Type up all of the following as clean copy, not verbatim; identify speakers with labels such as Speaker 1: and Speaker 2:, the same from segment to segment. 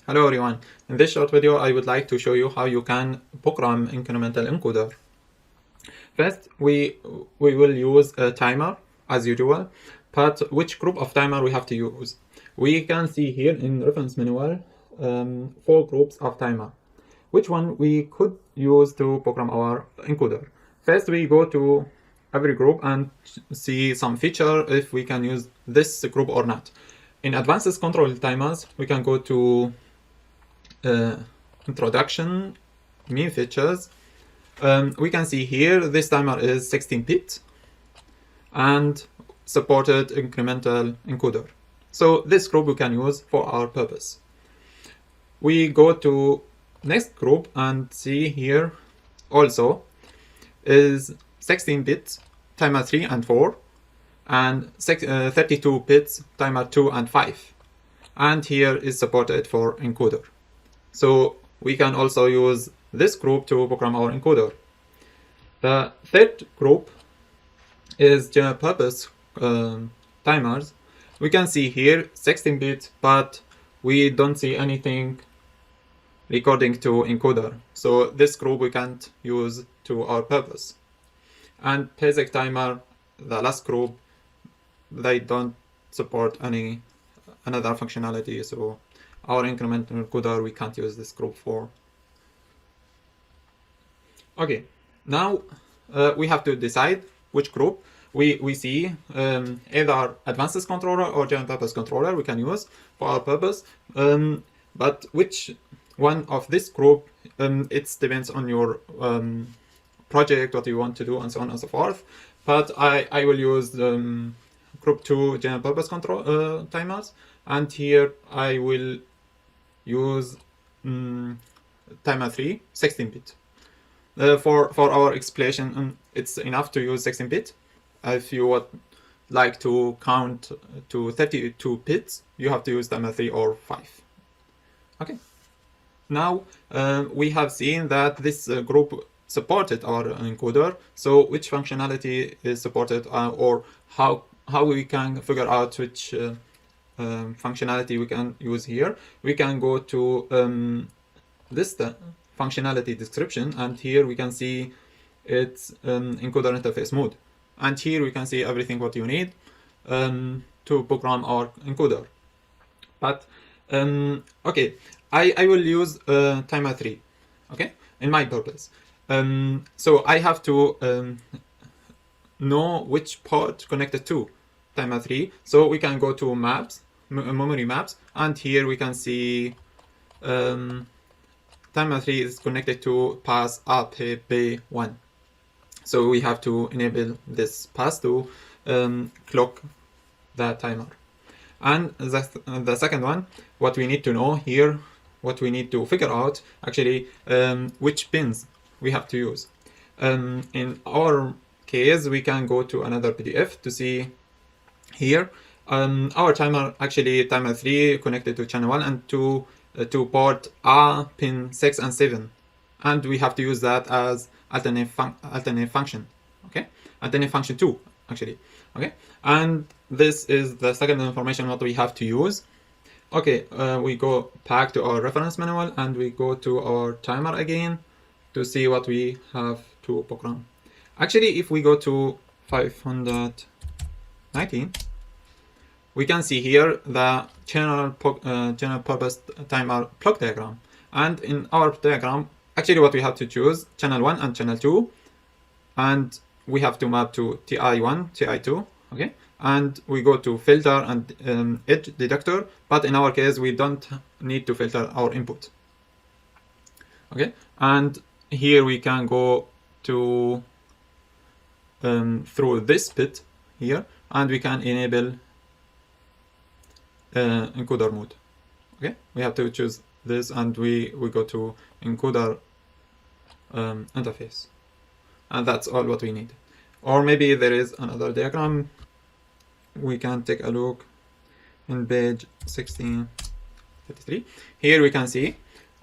Speaker 1: Hello everyone. In this short video, I would like to show you how you can program incremental encoder. First, we will use a timer as usual, but which group of timer we have to use? We can see here in reference manual 4 groups of timer. Which one we could use to program our encoder? First, we go to every group and see some feature if we can use this group or not. In advanced control timers, we can go to introduction, main features. We can see here this timer is 16-bit and supported incremental encoder. So this group we can use for our purpose. We go to next group and see here also is 16-bit timer 3 and 4 and 32 bits timer 2 and 5, and here is supported for encoder. So we can also use this group to program our encoder. The third group is general purpose timers. We can see here 16-bit, but we don't see anything recording to encoder. So this group we can't use to our purpose. And basic timer, the last group, they don't support any another functionality. So our incremental encoder, we can't use this group for. Okay, now we have to decide which group we see either advanced controller or general purpose controller we can use for our purpose. But which one of this group, it depends on your project, what you want to do, and so on and so forth. But I will use group 2 general purpose control timers, and here I will use timer 3 16-bit. For our explanation, it's enough to use 16-bit. If you would like to count to 32 bits, you have to use timer 3 or 5. Okay. Now we have seen that this group supported our encoder. So which functionality is supported, or how we can figure out which functionality we can use here? We can go to this functionality description, and here we can see it's encoder interface mode, and here we can see everything what you need to program our encoder. But okay, I will use timer 3, okay, in my purpose. So I have to know which port connected to timer 3. So we can go to maps, memory maps, and here we can see timer 3 is connected to pass AP1. So we have to enable this pass to clock the timer. And the second one, what we need to know here, what we need to figure out actually, which pins we have to use. In our case, we can go to another PDF to see here. Our timer, actually timer 3 connected to channel 1 and to port A, pin 6 and 7. And we have to use that as alternate function, okay? Alternate function 2, actually, okay? And this is the second information what we have to use. Okay, we go back to our reference manual and we go to our timer again to see what we have to program. Actually, if we go to 519, we can see here the general purpose timer block diagram. And in our diagram, actually what we have to choose, channel 1 and channel 2, and we have to map to TI1, TI2, okay? And we go to filter and edge detector, but in our case, we don't need to filter our input, okay? And here we can go to through this bit here, and we can enable encoder mode, okay? We have to choose this, and we go to encoder interface, and that's all what we need. Or maybe there is another diagram. We can take a look in page 1633. Here we can see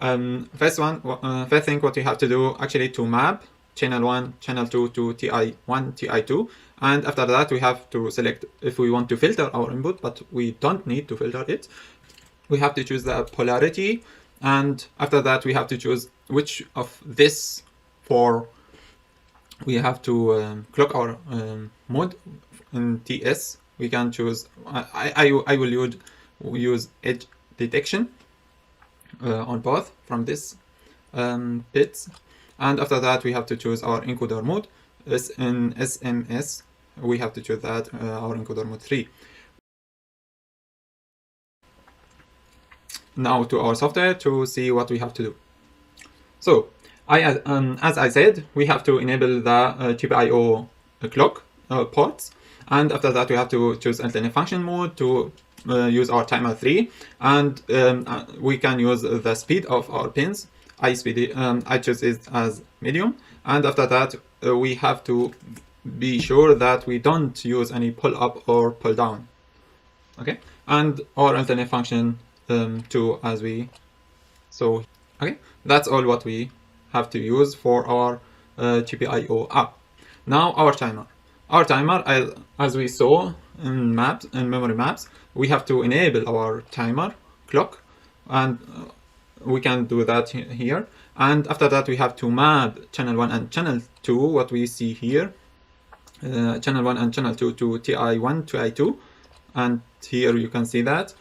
Speaker 1: first thing what we have to do actually to map channel 1, channel 2 to TI1, TI2, and after that we have to select if we want to filter our input, but we don't need to filter it. we have to choose the polarity, and after that we have to choose which of this four we have to clock our mode in TS. We can choose, I will use edge detection on both from this bits, and after that we have to choose our encoder mode. In SMS we have to choose that our encoder mode 3. Now to our software to see what we have to do. So as I said, we have to enable the GPIO clock ports, and after that we have to choose alternate function mode to use our timer 3, and we can use the speed of our pins. I choose it as medium, and after that we have to be sure that we don't use any pull up or pull down. Okay, and our alternate function 2 as we so. Okay, that's all what we have to use for our GPIO app. Now our timer. Our timer, as we saw in maps and memory maps, we have to enable our timer clock, and we can do that here. And after that, we have to map channel 1 and channel 2, what we see here, channel 1 and channel 2 to TI1 to I2, and here you can see that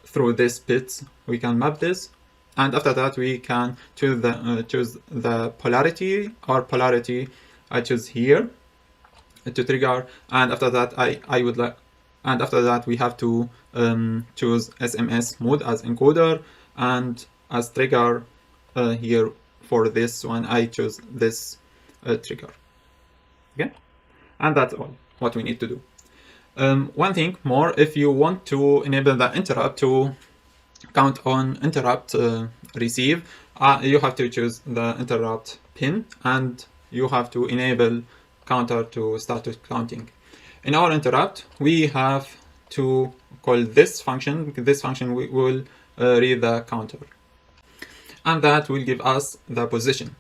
Speaker 1: through this bits we can map this. And after that we can choose the polarity. Our polarity I choose here to trigger, and after that and after that we have to choose SMS mode as encoder, and as trigger here for this one I choose this trigger. Okay, and that's all what we need to do. One thing more, if you want to enable the interrupt to count on interrupt receive, you have to choose the interrupt pin, and you have to enable counter to start counting. In our interrupt, we have to call this function. This function will read the counter, and that will give us the position.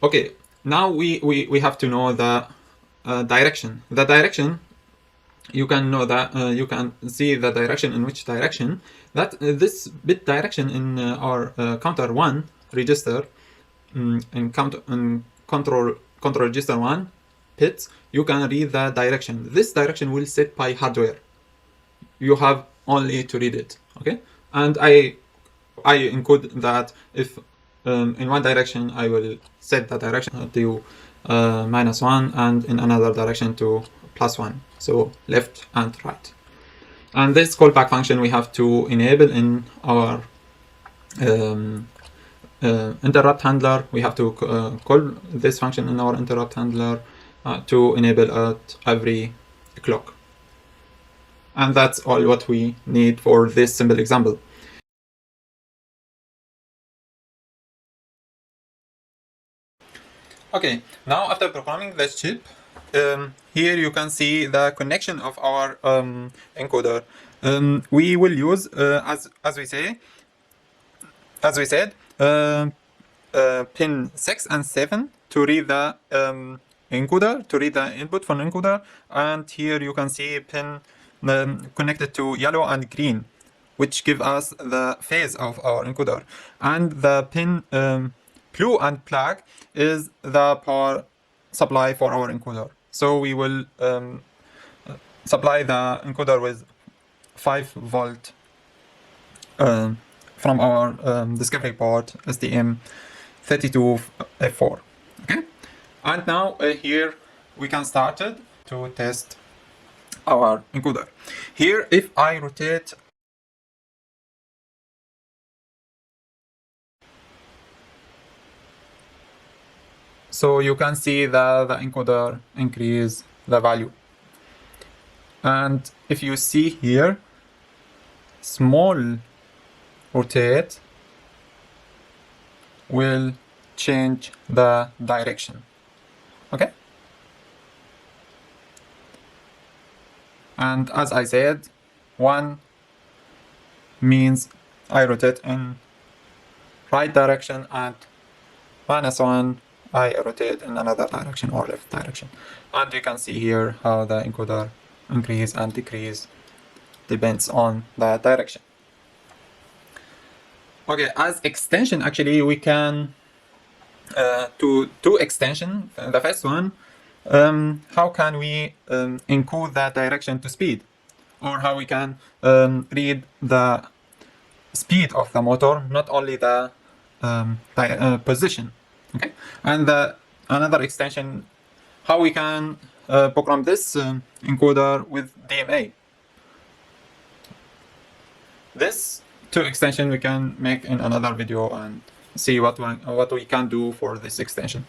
Speaker 1: Okay, now we have to know the direction. The direction, you can know that you can see the direction in which direction that this bit direction in our counter 1 register in control register 1 bits, you can read the direction. This direction will set by hardware. You have only to read it. Okay, and I encode that if in one direction I will set the direction to -1, and in another direction to +1, so left and right. And this callback function we have to enable in our interrupt handler. We have to call this function in our interrupt handler to enable at every clock. And that's all what we need for this simple example. Okay, now after programming this chip, here you can see the connection of our encoder. We will use, as we said, pin 6 and 7 to read the encoder, to read the input from encoder, and here you can see pin connected to yellow and green, which give us the phase of our encoder, and the pin blue and black is the power supply for our encoder. So we will supply the encoder with 5 volt from our discovery port STM32F4. Okay, and now here we can start it to test our encoder. Here, if I rotate, so you can see that the encoder increase the value. And if you see here, small rotate will change the direction. Okay? And as I said, 1 means I rotate in right direction, and -1 I rotate in another direction or left direction. And you can see here how the encoder increase and decrease depends on the direction. Okay, as extension, actually, we can to two extension. The first one, how can we encode that direction to speed, or how we can read the speed of the motor, not only the position. Okay, and another extension, how we can program this encoder with DMA. This two extension we can make in another video and see what we can do for this extension.